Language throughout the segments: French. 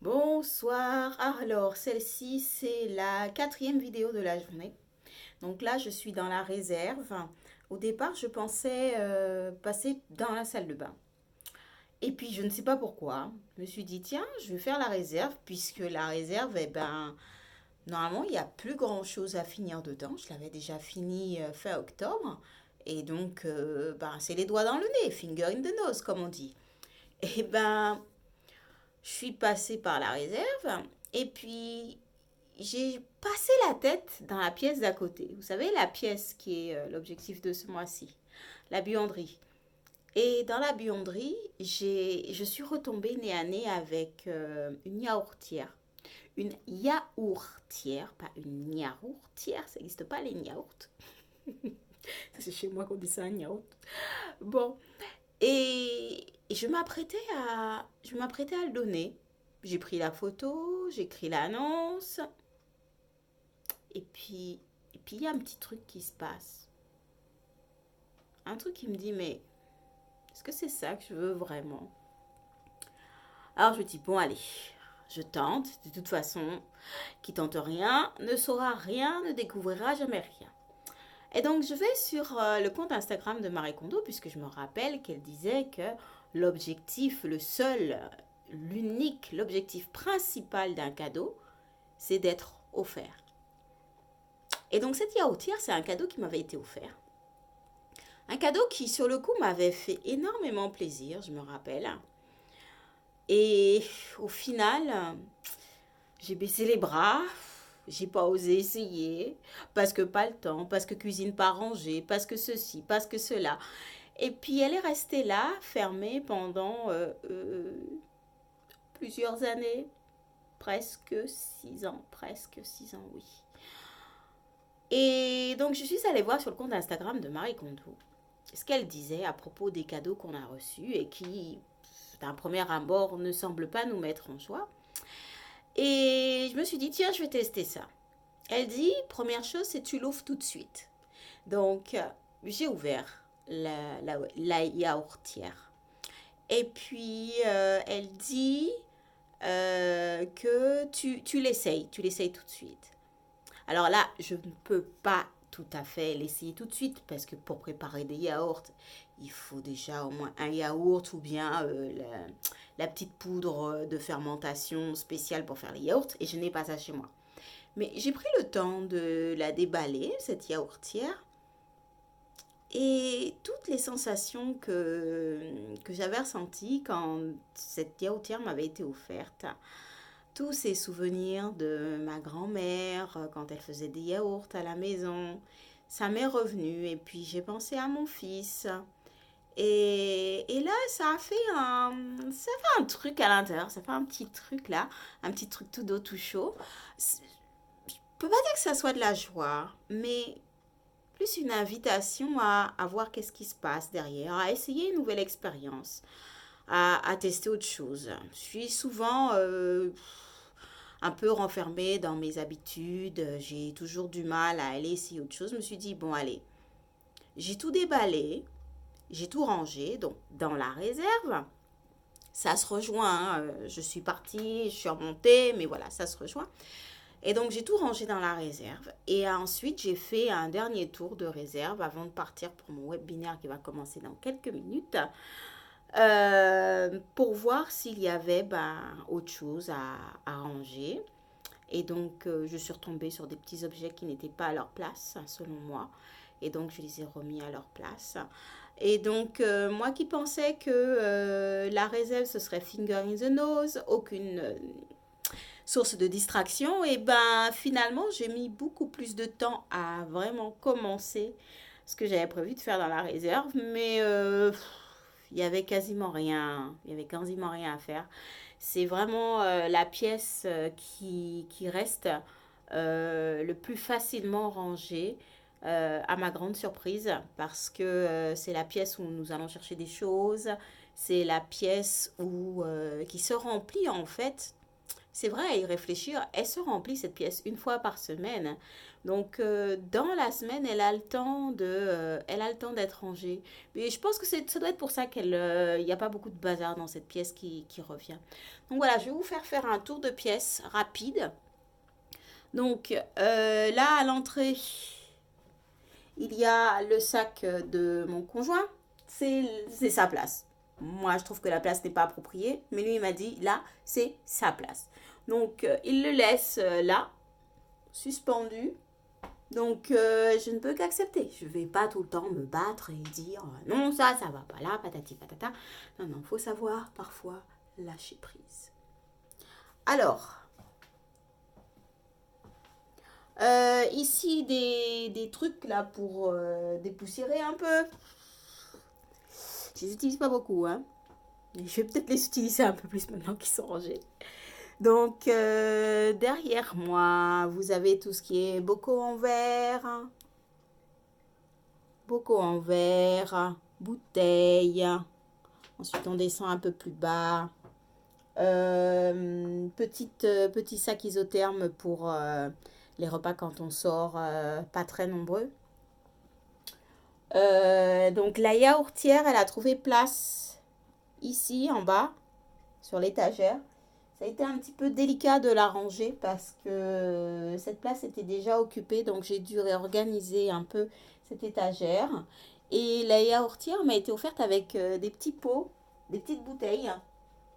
Bonsoir. Alors, celle-ci, c'est la quatrième vidéo de la journée. Donc là, je suis dans la réserve. Au départ, je pensais passer dans la salle de bain. Et puis, je ne sais pas pourquoi. Je me suis dit, tiens, je vais faire la réserve, puisque la réserve, normalement, il n'y a plus grand-chose à finir dedans. Je l'avais déjà fini fin octobre. Et donc, c'est les doigts dans le nez, finger in the nose, comme on dit. Et je suis passée par la réserve. Et puis, j'ai passé la tête dans la pièce d'à côté. Vous savez, la pièce qui est l'objectif de ce mois-ci, la buanderie. Et dans la buanderie, je suis retombée nez à nez avec une yaourtière. Une yaourtière, pas une yaourtière, ça n'existe pas les yaourts. C'est chez moi qu'on dit ça, un yaourt. Bon, et je m'apprêtais à le donner. J'ai pris la photo, j'ai écrit l'annonce, et puis, il y a un petit truc qui se passe. Un truc qui me dit, mais est-ce que c'est ça que je veux vraiment? Alors je me dis, bon, allez, je tente. De toute façon, qui tente rien ne saura rien, ne découvrira jamais rien. Et donc, je vais sur le compte Instagram de Marie Kondo, puisque je me rappelle qu'elle disait que l'objectif, le seul, l'unique, l'objectif principal d'un cadeau, c'est d'être offert. Et donc, cette yaourtière, c'est un cadeau qui m'avait été offert. Un cadeau qui, sur le coup, m'avait fait énormément plaisir, je me rappelle. Et au final, j'ai baissé les bras, j'ai pas osé essayer, parce que pas le temps, parce que cuisine pas rangée, parce que ceci, parce que cela. Et puis elle est restée là, fermée pendant plusieurs années, presque 6 ans, oui. Et donc je suis allée voir sur le compte Instagram de Marie Kondo ce qu'elle disait à propos des cadeaux qu'on a reçus et qui, d'un premier abord, ne semblent pas nous mettre en joie. Et je me suis dit, tiens, je vais tester ça. Elle dit, première chose, c'est tu l'ouvres tout de suite. Donc, j'ai ouvert la yaourtière. Et puis, elle dit que tu l'essayes tout de suite. Alors là, je ne peux pas tout à fait l'essayer tout de suite parce que pour préparer des yaourts, il faut déjà au moins un yaourt ou bien la petite poudre de fermentation spéciale pour faire les yaourts et je n'ai pas ça chez moi. Mais j'ai pris le temps de la déballer, cette yaourtière, et toutes les sensations que j'avais ressenties quand cette yaourtière m'avait été offerte, tous ces souvenirs de ma grand-mère quand elle faisait des yaourts à la maison, ça m'est revenu. Et puis j'ai pensé à mon fils. Et là, ça fait un truc à l'intérieur, ça fait un petit truc là, un petit truc tout doux, tout chaud. Je peux pas dire que ça soit de la joie, mais plus une invitation à voir qu'est-ce qui se passe derrière, à essayer une nouvelle expérience, à tester autre chose. Je suis souvent un peu renfermée dans mes habitudes, j'ai toujours du mal à aller essayer autre chose. Je me suis dit, bon, allez, j'ai tout déballé, j'ai tout rangé, donc dans la réserve. Ça se rejoint, hein. Je suis partie, je suis remontée, mais voilà, ça se rejoint. Et donc j'ai tout rangé dans la réserve. Et ensuite j'ai fait un dernier tour de réserve avant de partir pour mon webinaire qui va commencer dans quelques minutes. Pour voir s'il y avait autre chose à ranger. Et donc je suis retombée sur des petits objets qui n'étaient pas à leur place, selon moi. Et donc je les ai remis à leur place. Et donc moi qui pensais que la réserve ce serait finger in the nose, aucune source de distraction, et finalement j'ai mis beaucoup plus de temps à vraiment commencer ce que j'avais prévu de faire dans la réserve, mais il y avait quasiment rien, il y avait quasiment rien à faire. C'est vraiment la pièce qui reste le plus facilement rangée. À ma grande surprise, parce que c'est la pièce où nous allons chercher des choses, c'est la pièce qui se remplit en fait C'est vrai, à y réfléchir, elle se remplit cette pièce une fois par semaine. Donc, dans la semaine, elle a le temps d'être rangée. Mais je pense que ça doit être pour ça il n'y a pas beaucoup de bazar dans cette pièce qui revient. Donc voilà, je vais vous faire un tour de pièce rapide. Donc là, à l'entrée, il y a le sac de mon conjoint. C'est sa place. Moi, je trouve que la place n'est pas appropriée. Mais lui, il m'a dit, là, c'est sa place. Donc, il le laisse là, suspendu. Donc, je ne peux qu'accepter. Je ne vais pas tout le temps me battre et dire, non, ça va pas là, patati patata. Non, non, il faut savoir parfois lâcher prise. Alors, ici, des trucs là pour dépoussiérer un peu. Je les utilise pas beaucoup, hein. Mais je vais peut-être les utiliser un peu plus maintenant qu'ils sont rangés. Donc, derrière moi, vous avez tout ce qui est bocaux en verre, bouteilles. Ensuite, on descend un peu plus bas. Petit sac isotherme pour les repas quand on sort, pas très nombreux. Donc, la yaourtière, elle a trouvé place ici, en bas, sur l'étagère. Ça a été un petit peu délicat de la ranger parce que cette place était déjà occupée, donc j'ai dû réorganiser un peu cette étagère. Et la yaourtière m'a été offerte avec des petits pots, des petites bouteilles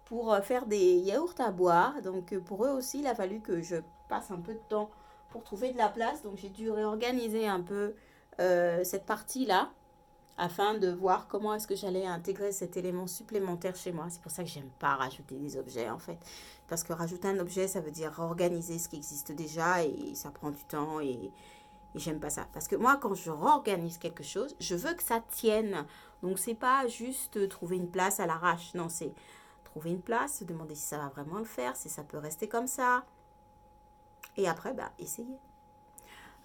pour faire des yaourts à boire. Donc pour eux aussi, il a fallu que je passe un peu de temps pour trouver de la place. Donc j'ai dû réorganiser un peu cette partie-là afin de voir comment est-ce que j'allais intégrer cet élément supplémentaire chez moi. C'est pour ça que j'aime pas rajouter des objets en fait. Parce que rajouter un objet, ça veut dire organiser ce qui existe déjà et ça prend du temps et j'aime pas ça. Parce que moi, quand je réorganise quelque chose, je veux que ça tienne. Donc c'est pas juste trouver une place à l'arrache. Non, c'est trouver une place, se demander si ça va vraiment le faire, si ça peut rester comme ça. Et après, bah, essayer.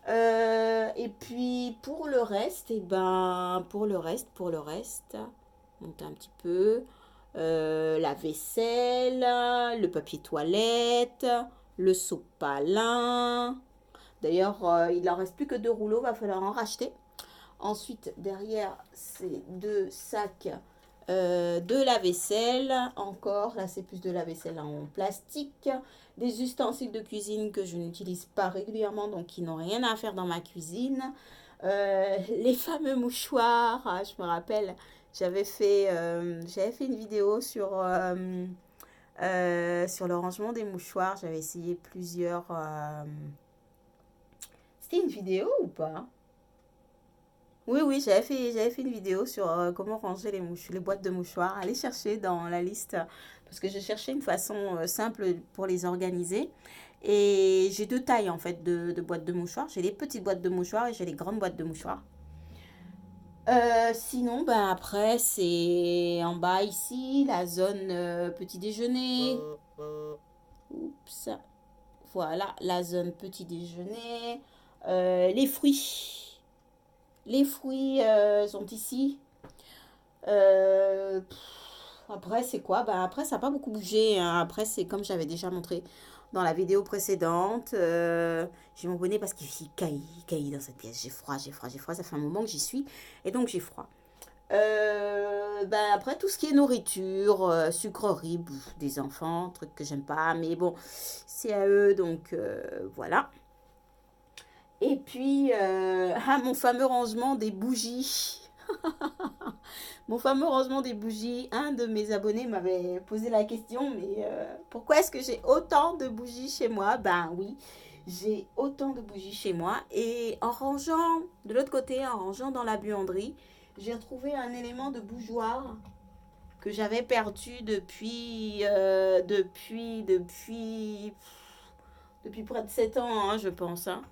Et puis pour le reste, et ben pour le reste, monter un petit peu, la vaisselle, le papier toilette, le sopalin. D'ailleurs, il n'en reste plus que 2 rouleaux, va falloir en racheter. Ensuite, derrière ces 2 sacs de la vaisselle, encore, là c'est plus de la vaisselle en plastique, des ustensiles de cuisine que je n'utilise pas régulièrement, donc qui n'ont rien à faire dans ma cuisine. Les fameux mouchoirs, ah, je me rappelle, j'avais fait une vidéo sur le rangement des mouchoirs, j'avais essayé plusieurs... C'était une vidéo ou pas? Oui, oui, j'avais fait une vidéo sur comment ranger les boîtes de mouchoirs. Allez chercher dans la liste parce que je cherchais une façon simple pour les organiser. Et j'ai 2 tailles en fait de boîtes de mouchoirs. J'ai les petites boîtes de mouchoirs et j'ai les grandes boîtes de mouchoirs. Sinon, ben après, c'est en bas ici, la zone petit déjeuner. Oups. Voilà, la zone petit déjeuner. Les fruits. Les fruits sont ici. Après, c'est quoi? Ben, après, ça n'a pas beaucoup bougé, hein. Après, c'est comme j'avais déjà montré dans la vidéo précédente. J'ai mon bonnet parce qu'il caille dans cette pièce. J'ai froid, j'ai froid, j'ai froid. Ça fait un moment que j'y suis. Et donc, j'ai froid. Ben, après, tout ce qui est nourriture, sucreries, bouffe des enfants, trucs que j'aime pas. Mais bon, c'est à eux. Donc, voilà. Et puis, mon fameux rangement des bougies. Mon fameux rangement des bougies, un de mes abonnés m'avait posé la question, mais pourquoi est-ce que j'ai autant de bougies chez moi? Ben oui, j'ai autant de bougies chez moi. Et en rangeant, de l'autre côté, en rangeant dans la buanderie, j'ai retrouvé un élément de bougeoir que j'avais perdu depuis près de 7 ans, hein, je pense, hein.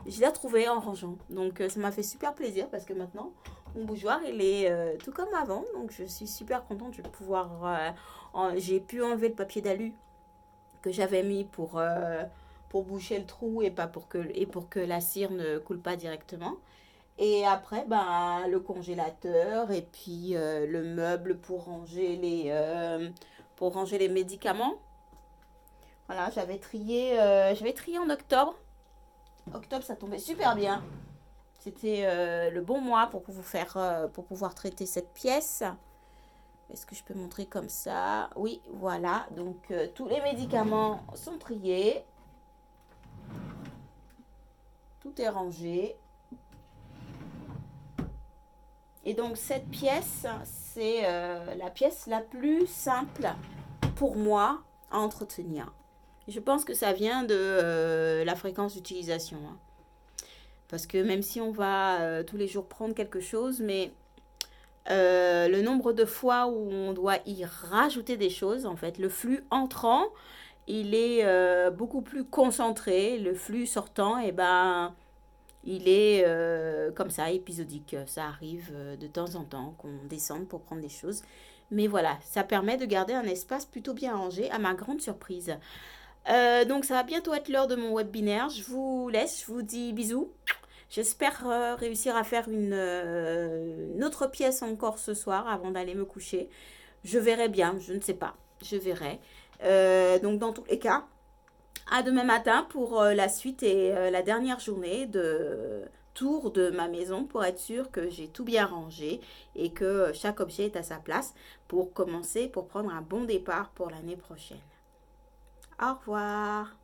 Je l'ai retrouvé en rangeant. Donc ça m'a fait super plaisir parce que maintenant, mon bougeoir, il est tout comme avant. Donc je suis super contente de pouvoir... j'ai pu enlever le papier d'alu que j'avais mis pour boucher le trou et pour que la cire ne coule pas directement. Et après, ben, le congélateur et puis le meuble pour ranger les médicaments. Voilà, j'avais trié en octobre. Octobre, ça tombait super bien. C'était le bon mois pour pour pouvoir traiter cette pièce. Est-ce que je peux montrer comme ça? Oui, voilà. Donc, tous les médicaments sont triés. Tout est rangé. Et donc, cette pièce, c'est la pièce la plus simple pour moi à entretenir. Je pense que ça vient de la fréquence d'utilisation, hein. Parce que même si on va tous les jours prendre quelque chose, mais le nombre de fois où on doit y rajouter des choses, en fait, le flux entrant, il est beaucoup plus concentré. Le flux sortant, et ben, il est comme ça, épisodique. Ça arrive de temps en temps qu'on descende pour prendre des choses. Mais voilà, ça permet de garder un espace plutôt bien rangé, à ma grande surprise. Donc ça va bientôt être l'heure de mon webinaire. Je vous laisse, je vous dis bisous. J'espère réussir à faire une autre pièce encore ce soir avant d'aller me coucher. Je verrai bien, je ne sais pas. Je verrai. Donc dans tous les cas, à demain matin pour la suite et la dernière journée de tour de ma maison pour être sûr que j'ai tout bien rangé et que chaque objet est à sa place pour commencer, pour prendre un bon départ pour l'année prochaine. Au revoir.